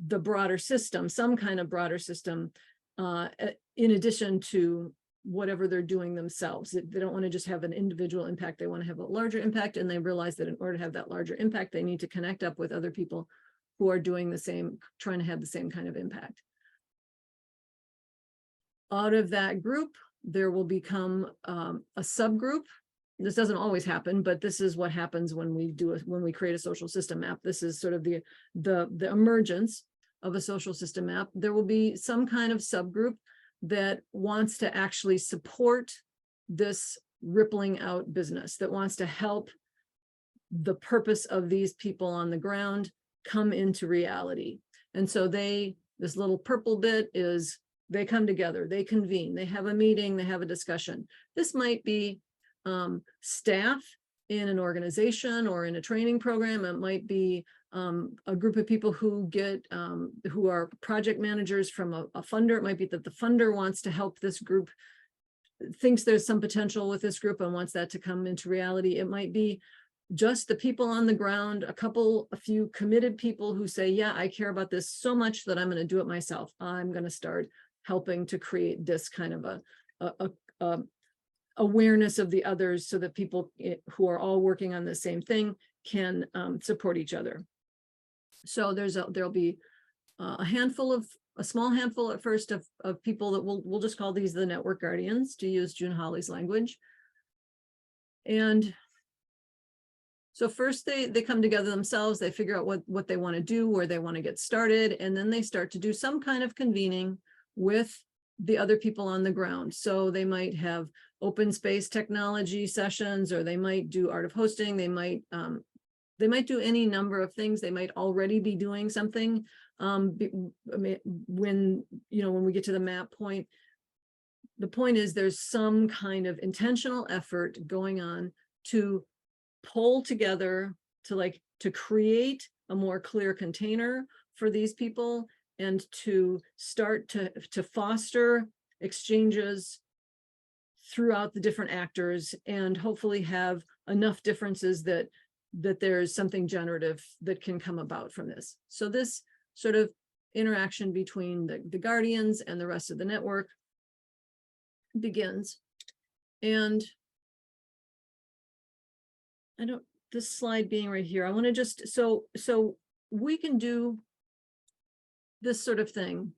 the broader system, some kind of broader system, in addition to whatever they're doing themselves. They don't want to just have an individual impact. They want to have a larger impact, and they realize that in order to have that larger impact, they need to connect up with other people who are doing the same, trying to have the same kind of impact. Out of that group, there will become a subgroup. This doesn't always happen, but this is what happens when we create a social system map. This is sort of the emergence of a social system map. There will be some kind of subgroup that wants to actually support this rippling out business, that wants to help the purpose of these people on the ground come into reality. And so this little purple bit is, they come together, they convene, they have a meeting, they have a discussion. This might be staff in an organization or in a training program. It might be a group of people who who are project managers from a funder. It might be that the funder wants to help this group, thinks there's some potential with this group and wants that to come into reality. It might be just the people on the ground, a few committed people who say, yeah, I care about this so much that I'm going to do it myself. I'm going to start helping to create this kind of a awareness of the others, so that people who are all working on the same thing can support each other. So there'll be a small handful at first of people that we'll just call these the network guardians, to use June Hawley's language. And So first they come together themselves, they figure out what they want to do, where they want to get started, and then they start to do some kind of convening with the other people on the ground. So they might have open space technology sessions, or they might do art of hosting, they might do any number of things. They might already be doing something. When we get to the map point, the point is there's some kind of intentional effort going on to pull together, to create a more clear container for these people, and to start to foster exchanges throughout the different actors, and hopefully have enough differences that there's something generative that can come about from this. So this sort of interaction between the guardians and the rest of the network begins. And this slide being right here, I want to just, so we can do this sort of thing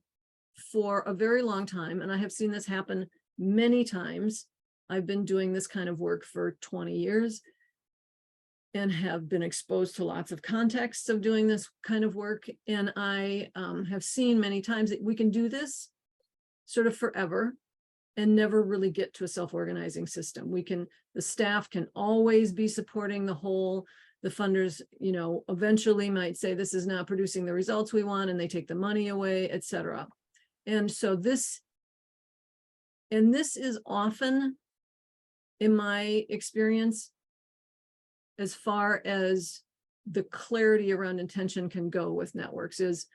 for a very long time. And I have seen this happen many times. I've been doing this kind of work for 20 years and have been exposed to lots of contexts of doing this kind of work. And I have seen many times that we can do this sort of forever and never really get to a self-organizing system. The staff can always be supporting the whole. The funders, eventually might say this is not producing the results we want, and they take the money away, et cetera. And so this is often, in my experience, as far as the clarity around intention can go with networks, is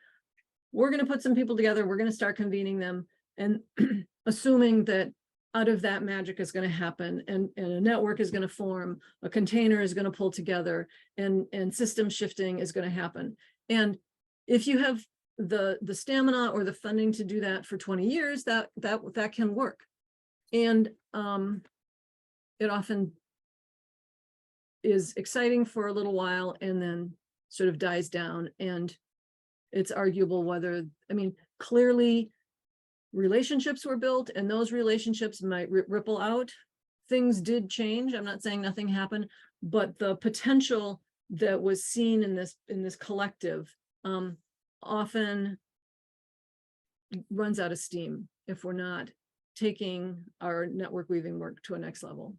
we're going to put some people together, we're going to start convening them, and assuming that out of that magic is going to happen, and a network is going to form, a container is going to pull together, and system shifting is going to happen. And if you have the stamina or the funding to do that for 20 years, that can work. And it often is exciting for a little while and then sort of dies down. And it's arguable whether, clearly relationships were built, and those relationships might ripple out. Things did change. I'm not saying nothing happened, but the potential that was seen in this collective often runs out of steam if we're not taking our network weaving work to a next level.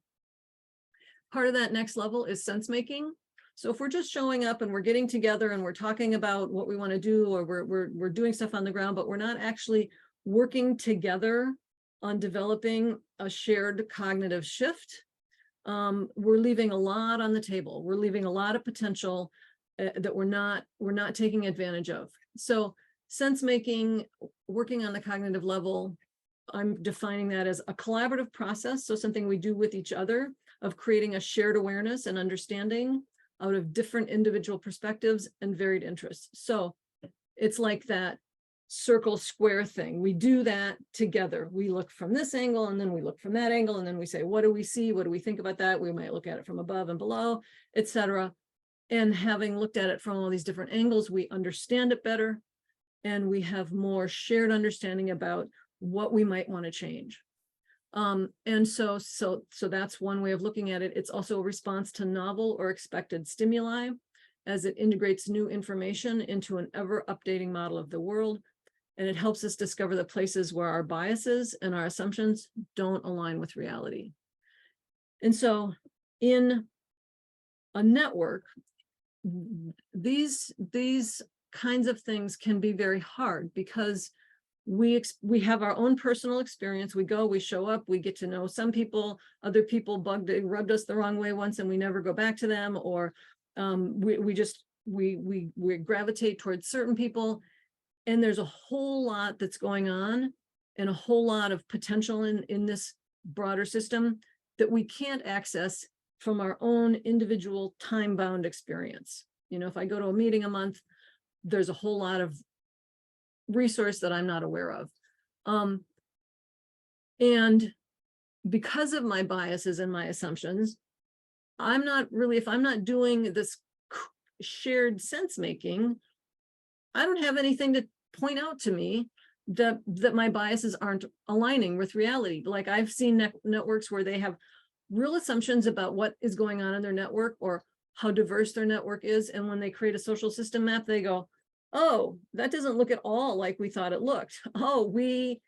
Part of that next level is sense making. So if we're just showing up and we're getting together and we're talking about what we want to do, or we're doing stuff on the ground, but we're not actually working together on developing a shared cognitive shift, we're leaving a lot on the table. We're leaving a lot of potential that we're not taking advantage of. So sense making, working on the cognitive level, I'm defining that as a collaborative process. So something we do with each other, of creating a shared awareness and understanding out of different individual perspectives and varied interests. So it's like that circle square thing. We do that together. We look from this angle, and then we look from that angle, and then we say, what do we see? What do we think about that? We might look at it from above and below, etc. And having looked at it from all these different angles, we understand it better, and we have more shared understanding about what we might want to change. And so that's one way of looking at it. It's also a response to novel or expected stimuli, as it integrates new information into an ever-updating model of the world. And it helps us discover the places where our biases and our assumptions don't align with reality. And so in a network, these kinds of things can be very hard, because we have our own personal experience. We show up, we get to know some people, other people rubbed us the wrong way once and we never go back to them, or we gravitate towards certain people. And there's a whole lot that's going on, and a whole lot of potential in this broader system that we can't access from our own individual time-bound experience. If I go to a meeting a month, there's a whole lot of resource that I'm not aware of. And because of my biases and my assumptions, if I'm not doing this shared sense making, I don't have anything to point out to me that my biases aren't aligning with reality. Like, I've seen networks where they have real assumptions about what is going on in their network, or how diverse their network is. And when they create a social system map, they go, oh, that doesn't look at all like we thought it looked. Oh, we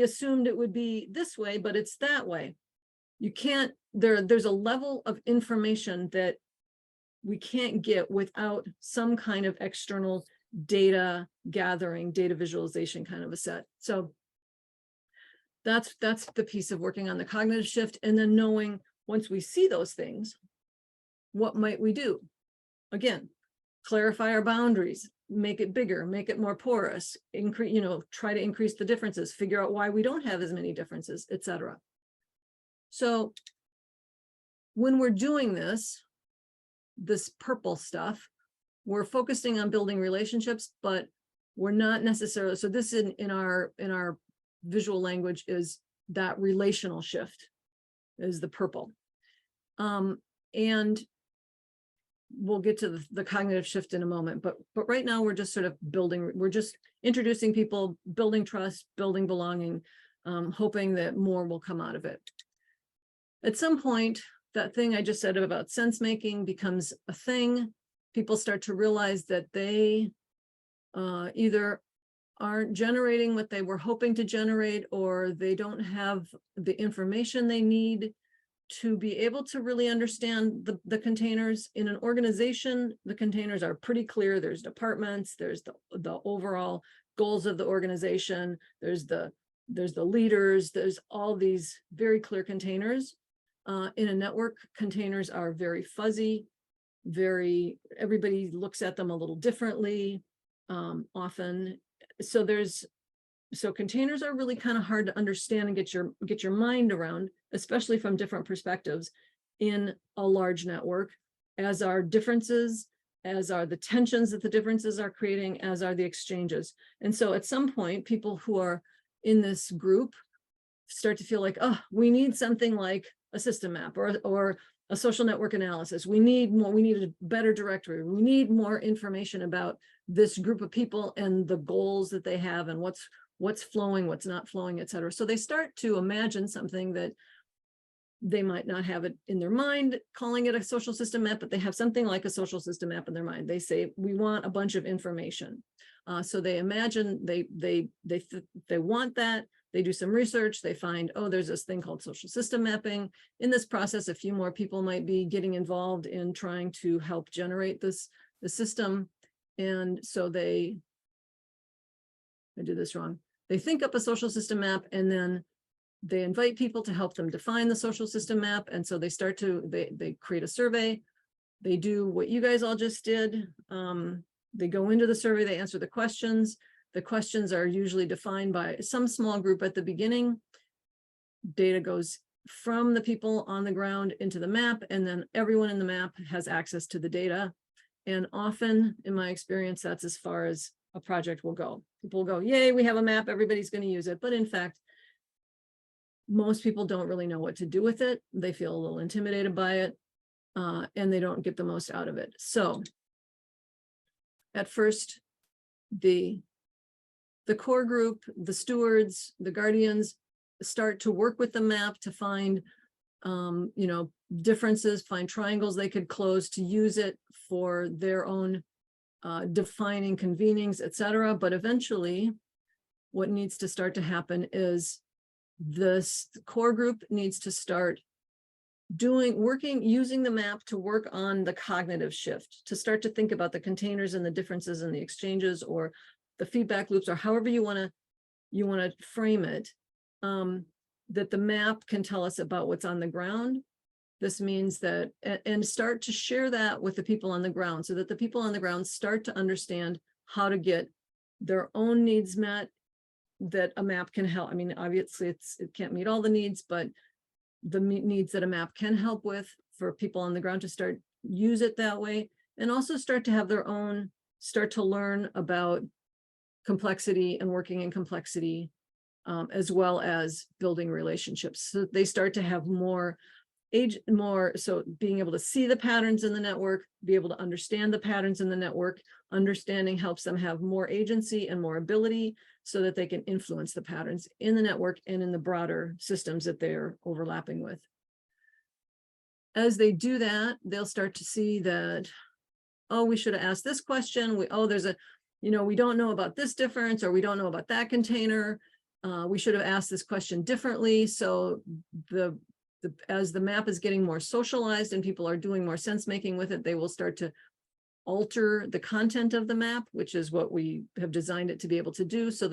assumed it would be this way, but it's that way. You can't, there's a level of information that we can't get without some kind of external data gathering, data visualization kind of a set. So that's the piece of working on the cognitive shift, and then knowing once we see those things, what might we do? Again, clarify our boundaries, make it bigger, make it more porous, increase, try to increase the differences, figure out why we don't have as many differences, etc. So when we're doing this purple stuff, we're focusing on building relationships, but we're not necessarily, so this in our visual language is that relational shift is the purple. And we'll get to the cognitive shift in a moment, but right now we're just sort of we're just introducing people, building trust, building belonging, hoping that more will come out of it. At some point, that thing I just said about sense making becomes a thing. People start to realize that they either aren't generating what they were hoping to generate, or they don't have the information they need to be able to really understand the containers. In an organization, the containers are pretty clear. There's departments, there's the overall goals of the organization, there's the leaders, there's all these very clear containers. In a network, containers are very fuzzy, everybody looks at them a little differently, often. So containers are really kind of hard to understand and get your mind around, especially from different perspectives in a large network, as are differences, as are the tensions that the differences are creating, as are the exchanges. And so at some point, people who are in this group start to feel like, oh, we need something like a system map or a social network analysis. We need a better directory. We need more information about this group of people and the goals that they have and what's flowing, what's not flowing, et cetera. So they start to imagine something that they might not have it in their mind, calling it a social system map, but they have something like a social system map in their mind. They say, we want a bunch of information. So they imagine they want that. They do some research, they find, oh, there's this thing called social system mapping. In this process, a few more people might be getting involved in trying to help generate the system. And so I did this wrong. They think up a social system map, and then they invite people to help them define the social system map. And so they they create a survey. They do what you guys all just did. They go into the survey, they answer the questions. The questions are usually defined by some small group at the beginning. Data goes from the people on the ground into the map, and then everyone in the map has access to the data. And often, in my experience, that's as far as a project will go. People will go, yay, we have a map, everybody's going to use it. But in fact, most people don't really know what to do with it. They feel a little intimidated by it, and they don't get the most out of it. So at first, the core group, the stewards, the guardians start to work with the map to find, differences, find triangles they could close to use it for their own defining convenings, etc. But eventually, what needs to start to happen is this core group needs to start using the map to work on the cognitive shift, to start to think about the containers and the differences in the exchanges, or the feedback loops, or however you want to frame it, that the map can tell us about what's on the ground. This means that, and start to share that with the people on the ground, so that the people on the ground start to understand how to get their own needs met, that a map can help. I mean, obviously it can't meet all the needs, but the needs that a map can help with, for people on the ground to start use it that way, and also start to have start to learn about complexity and working in complexity, as well as building relationships. So they start to have so being able to see the patterns in the network, be able to understand the patterns in the network. Understanding helps them have more agency and more ability, so that they can influence the patterns in the network and in the broader systems that they're overlapping with. as they do that, they'll start to see that, oh, we should have asked this question. There's a, we don't know about this difference, or we don't know about that container. We should have asked this question differently. So as the map is getting more socialized and people are doing more sense making with it, they will start to alter the content of the map, which is what we have designed it to be able to do. So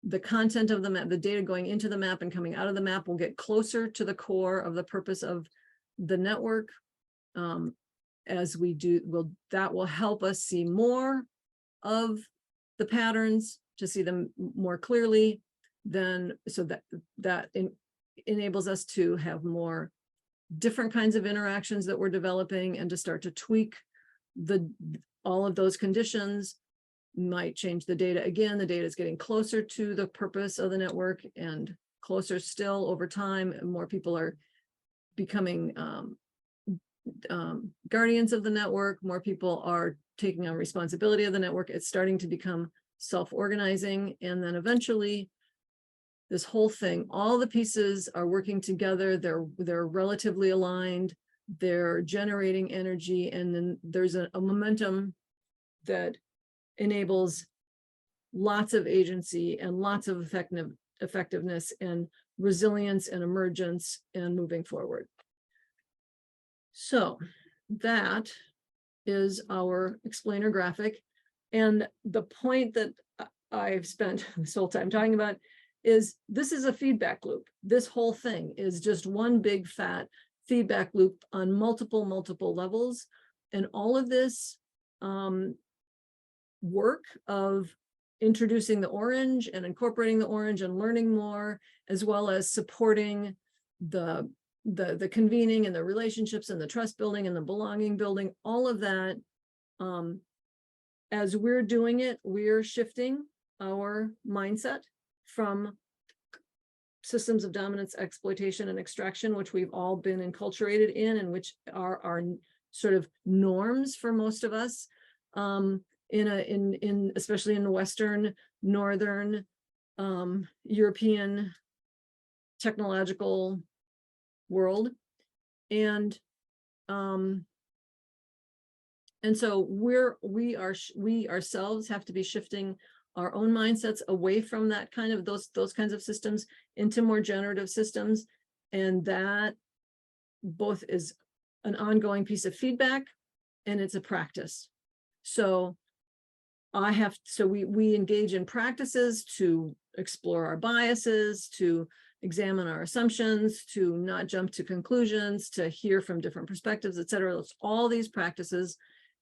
the content of the map, the data going into the map and coming out of the map will get closer to the core of the purpose of the network. As we do, that will help us see more of the patterns, to see them more clearly, then so that enables us to have more different kinds of interactions that we're developing, and to start to tweak all of those conditions. Might change the data again. The data is getting closer to the purpose of the network, and closer still over time. More people are becoming guardians of the network. More people are taking on responsibility of the network. It's starting to become self-organizing, and then eventually this whole thing, all the pieces are working together. They're relatively aligned. They're generating energy, and then there's a momentum that enables lots of agency and lots of effectiveness and resilience and emergence and moving forward. So that is our explainer graphic. And the point that I've spent this whole time talking about is this is a feedback loop. This whole thing is just one big fat feedback loop on multiple levels. And all of this work of introducing the orange and incorporating the orange and learning more, as well as supporting the convening and the relationships and the trust building and the belonging building, all of that. As we're doing it, we're shifting our mindset from systems of dominance, exploitation, and extraction, which we've all been enculturated in, and which are our sort of norms for most of us, especially in the Western, Northern, European technological world. And so we ourselves have to be shifting our own mindsets away from that kind of those kinds of systems into more generative systems. And that both is an ongoing piece of feedback, and it's a practice. So we engage in practices to explore our biases, to examine our assumptions, to not jump to conclusions, to hear from different perspectives, et cetera. It's all these practices,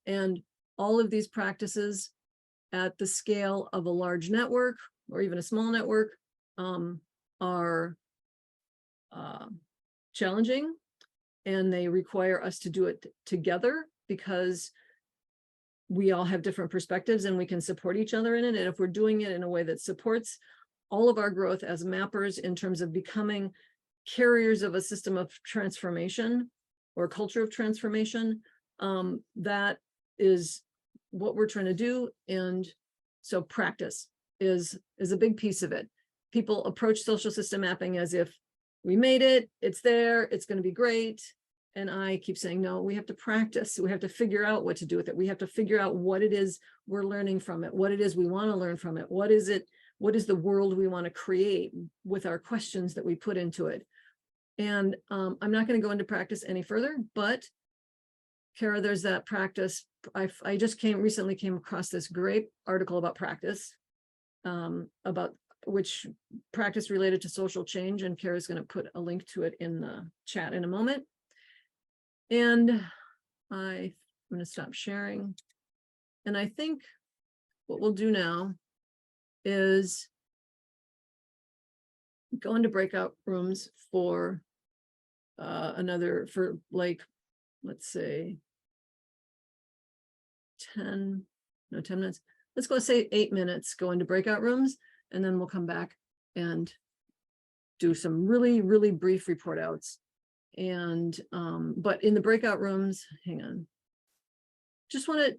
and all of these practices at the scale of a large network or even a small network are challenging, and they require us to do it together, because we all have different perspectives and we can support each other in it. And if we're doing it in a way that supports all of our growth as mappers in terms of becoming carriers of a system of transformation or culture of transformation, that is what we're trying to do. And so practice is a big piece of it. People approach social system mapping as if we made it, it's there, it's going to be great. And I keep saying, no, we have to practice. We have to figure out what to do with it. We have to figure out what it is we're learning from it, what it is we want to learn from it. What is the world we want to create with our questions that we put into it? And I'm not going to go into practice any further, but Kara, there's that practice. I just recently came across this great article about practice, about which practice related to social change. And Kara's going to put a link to it in the chat in a moment. And I'm going to stop sharing. And I think what we'll do now is go into breakout rooms for let's say 10 minutes. Let's go say 8 minutes, go into breakout rooms, and then we'll come back and do some really, really brief report outs. And but in the breakout rooms, hang on, just want to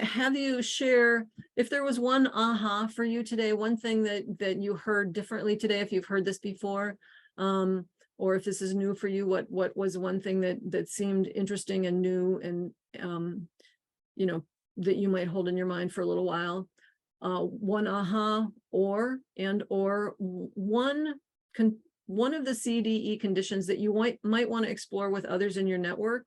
have you share if there was one aha for you today, one thing that you heard differently today, if you've heard this before, or if this is new for you, what was one thing that seemed interesting and new and, you know, that you might hold in your mind for a little while. One aha or one of the CDE conditions that you might want to explore with others in your network.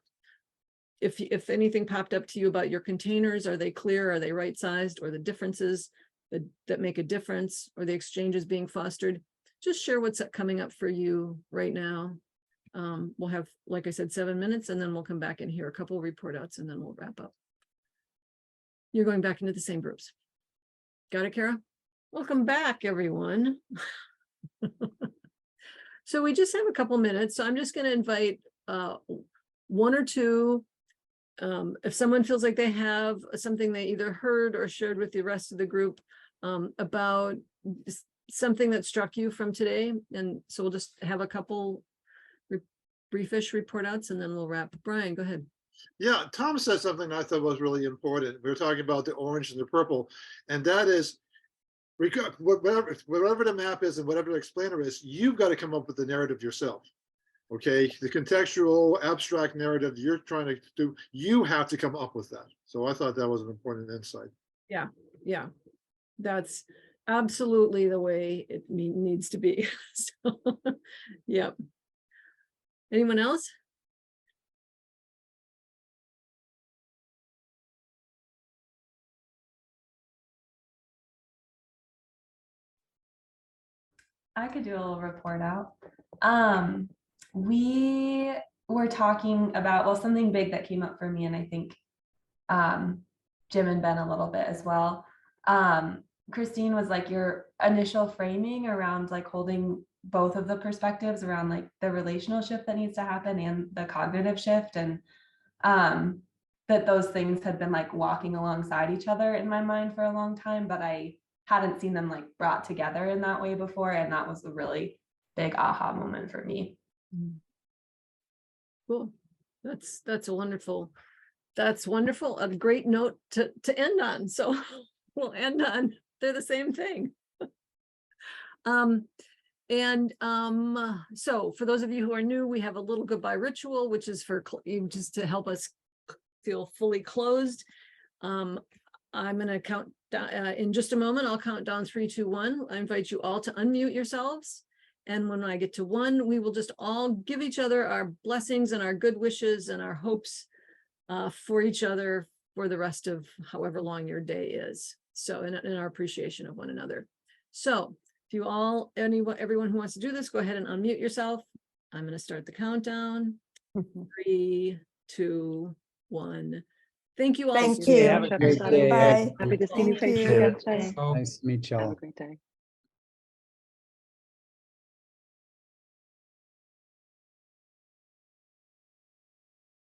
If anything popped up to you about your containers, are they clear? Are they right-sized? Or the differences that make a difference, or the exchanges being fostered? Just share what's coming up for you right now. We'll have, like I said, 7 minutes, and then we'll come back and hear a couple of report outs, and then we'll wrap up. You're going back into the same groups. Got it, Kara? Welcome back, everyone. So we just have a couple minutes, so I'm just going to invite one or two. If someone feels like they have something they either heard or shared with the rest of the group about something that struck you from today, and so we'll just have a couple briefish report outs, and then we'll wrap. Brian, go ahead.
Yeah, Tom said something I thought was really important. We were talking about the orange and the purple, and that is, whatever the map is and whatever the explainer is, you've got to come up with the narrative yourself. Okay, the contextual, abstract narrative you're trying to do, you have to come up with that. So I thought that was an important insight.
Yeah, that's absolutely the way it needs to be. So, yeah. Anyone else?
I could do a little report out. We were talking about, well, something big that came up for me, and I think Jim and Ben a little bit as well. Christine was like, your initial framing around like holding both of the perspectives around like the relational shift that needs to happen and the cognitive shift, and that those things had been like walking alongside each other in my mind for a long time, but I hadn't seen them like brought together in that way before. And that was a really big aha moment for me.
Cool. That's wonderful. That's wonderful. A great note to end on. So we'll end on, they're the same thing. So for those of you who are new, we have a little goodbye ritual, which is for just to help us feel fully closed. I'm going to count down in just a moment. I'll count down 3, 2, 1. I invite you all to unmute yourselves. And when I get to 1, we will just all give each other our blessings and our good wishes and our hopes for each other for the rest of however long your day is. So, in our appreciation of one another. So, if you all, everyone who wants to do this, go ahead and unmute yourself. I'm going to start the countdown. 3, 2, 1. Thank you all.
Thank you.
Have a great day.
Bye.
Happy to see you
Thank
face
you.
to face.
Nice to meet y'all.
Have a great day.